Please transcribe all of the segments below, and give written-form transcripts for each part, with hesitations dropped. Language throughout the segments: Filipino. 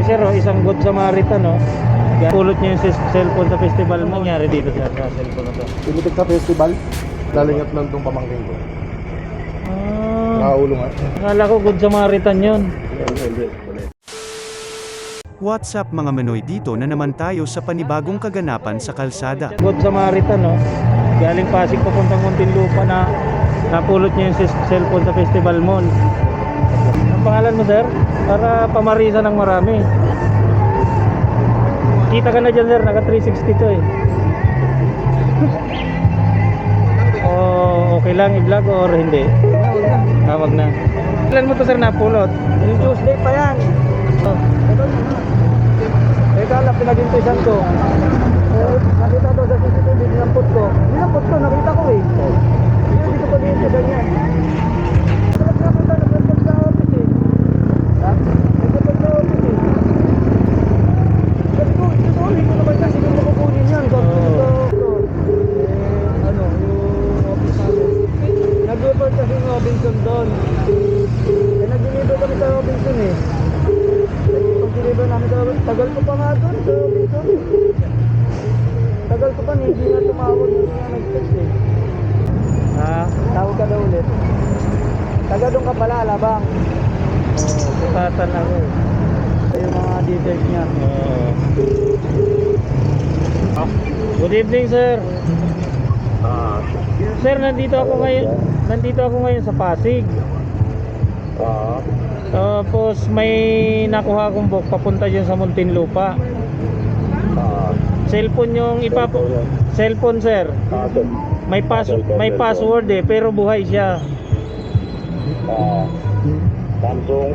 sir, oh, isang good Samaritan, no? Pulot niya yung cellphone sa festival. Anong nangyari dito sir sa cellphone na to? Pinitik sa festival, lalingat lang itong pamangkin ko. Nakaulo nga. Akala ko good Samaritan yun. What's up mga Manoy, dito na naman tayo sa panibagong kaganapan sa kalsada. Good Samaritan, no? Galing Pasig papuntang Muntinlupa na napulot niya yung cellphone sa Festival Mall. Ang pangalan mo sir? Para pamarisa ng marami. Kita ka na dyan sir, naka 360 to eh. Oh, okay lang i-vlog or hindi? Tawag na. Kailan mo to sir napulot? Yung Tuesday pa yan. Teka lang, pinag-intisan ko. Nakita daw sa CCTV, dinampot ko. Dinampot ko, nakita ko eh. Dito ko dito, ganyan. Nakita, nagpunta sa office eh. Ha? Nagpunta sa office eh. Sabi ko, susulit ko naman yan, sige mo kukunin yan. Sabi ko, ano, yung office namin. Nag-report kasi yung Robinson doon. Nag-deliver kami sa Robinson eh. Pag-deliver namin sa Robinson, tagal ko pa nga doon sa Robinson. Tagal ko pa, hindi na tumawag, hindi na nag-text eh. Ha? Tawag ka daw ulit. Taga doon ka pala, Alabang. Oh, bukatan ako eh. Ito yung mga details niya. Good evening sir. Sir, nandito ako ngayon sa Pasig. Tapos may nakuha akong book papunta dyan sa Muntinlupa. Cellphone yung cellphone sir. May password eh, pero buhay siya. Samsung.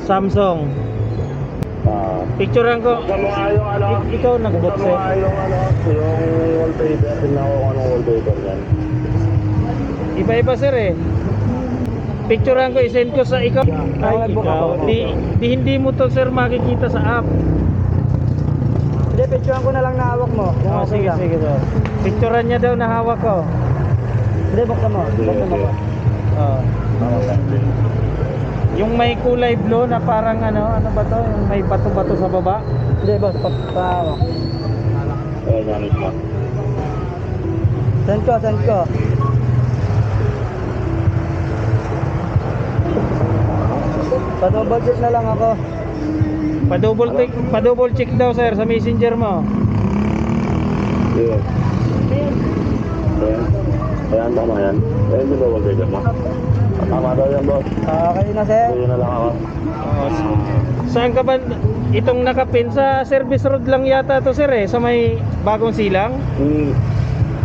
Samsung. Picturean ko. Ikaw nag-book sir. Yung wallpaper. Tingnan ko anong wallpaper yan. Iba-iba sir eh. Picturean ko, i-send ko sa ikaw. Ay, ikaw. Hindi mo to sir makikita sa app. Hindi, picturean ko na lang na hawak mo. Kung okay Sige, lang. sige sir. Picturean niya daw na hawak ko. Hindi, buksan mo. Buksan mo. Yung may kulay blue na parang ano ba to? Yung may bato-bato sa baba. Hindi, boss. Pa-hawak. Ayan, yan ito. Send ko, send ko. Pa-double check na lang ako. Pa-double check daw sir sa messenger mo. Yes. Ayan, tama yan. Ayan, di ba wallpaper mo? Tama daw yan, boss. Okay na, sir. Tuyo na lang ako. Saan ka ba? Itong nakapin sa service road lang yata to sir eh, sa may bagong silang.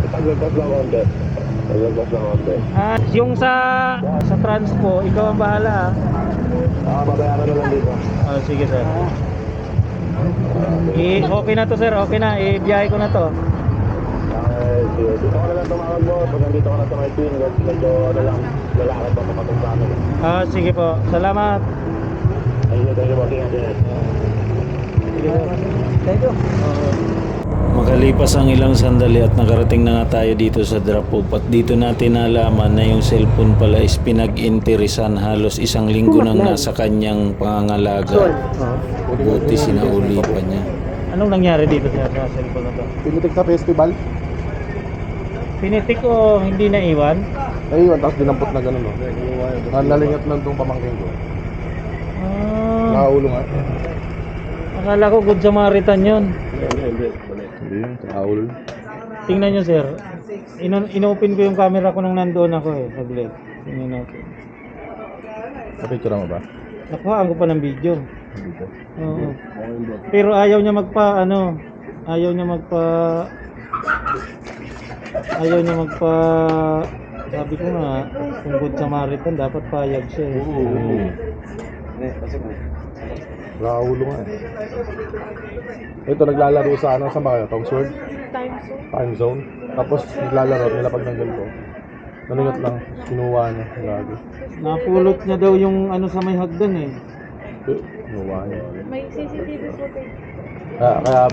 Taglagpas lang konti. Taglagpas lang konti. Yung sa transpo, ikaw ang bahala. Babayaran na lang dito. Sige sir. Okay na to sir, okay na. Ibiyahe ko na to. Sige. Dito ka na lang tumawag mo. Pag nandito ka na sa may twin, medyo lang lalakad pa papatung sa amin. Sige po. Salamat. Thank you, boss. Ingat. Thank you. Makalipas ang ilang sandali at nakarating na nga tayo dito sa drop-off at dito natin nalaman na yung cellphone pala is pinag-interesan halos isang linggo nang nasa kanyang pangangalaga. Buti sinauli pa niya. Anong nangyari dito sir sa cellphone na to? Pinitik sa festival. Pinitik o hindi na iwan? Naiwan, tapos dinampot na gano'n. Nalingat lang itong pamangkin ko. Nakaulo nga. Akala ko good Samaritan yun. Hindi, nakaulo. Tingnan nyo sir. Inopen ko yung camera ko nung nandoon ako eh. Saglit. Tingnan natin. Napicture mo ba? Nakuhaan ko pa ng video. Dito. Oo. Pero ayaw niya sabi ko nga, kung good Samaritan dapat payag siya eh. Nakaulo nga eh. Ito naglalaro sa sa ba kayo? Tom Sword? Time zone. Tapos naglalaro, nilapag ng ganito. Nalingat lang, kinuha niya. Lagi. Napulot niya daw yung ano sa may hagdan eh. Kinuha niya. May CCTV footage. Kaya